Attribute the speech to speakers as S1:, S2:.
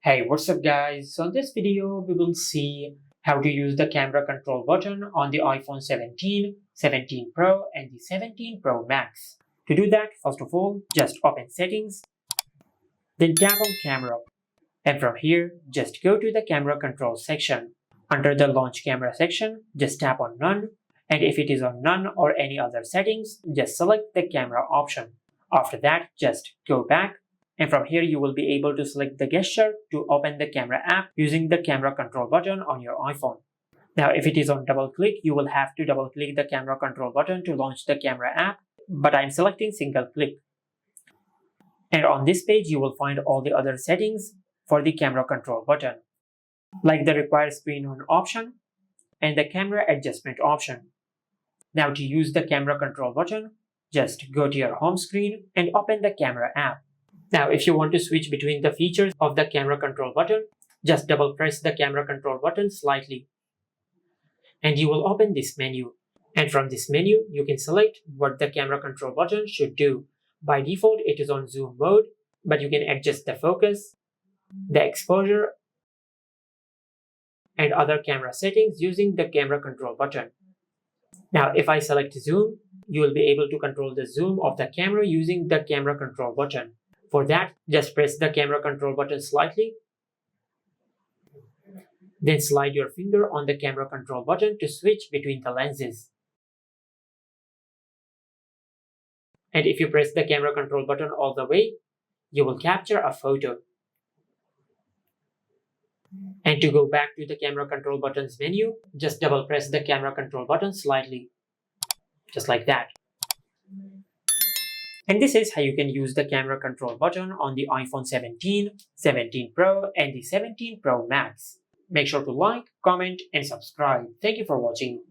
S1: Hey, what's up guys? So in this video, we will see how to use the camera control button on the iPhone 17, 17 Pro and the 17 Pro Max. To do that, first of all, just open settings, then tap on camera. And from here, just go to the camera control section. Under the launch camera section, just tap on none. And if it is on none or any other settings, just select the camera option. After that, just go back. And from here, you will be able to select the gesture to open the camera app using the camera control button on your iPhone. Now, if it is on double click, you will have to double click the camera control button to launch the camera app, but I'm selecting single click. And on this page, you will find all the other settings for the camera control button, like the require screen on option and the camera adjustment option. Now to use the camera control button, just go to your home screen and open the camera app. Now if you want to switch between the features of the camera control button, just double press the camera control button slightly and you will open this menu. And from this menu, you can select what the camera control button should do. By default, it is on zoom mode, but you can adjust the focus, the exposure, and other camera settings using the camera control button. Now, if I select zoom, you will be able to control the zoom of the camera using the camera control button. For that, just press the camera control button slightly, then slide your finger on the camera control button to switch between the lenses. And if you press the camera control button all the way, you will capture a photo. And to go back to the camera control buttons menu, just double press the camera control button slightly, just like that. And this is how you can use the camera control button on the iPhone 17, 17 Pro and the 17 Pro Max. Make sure to like, comment and subscribe. Thank you for watching.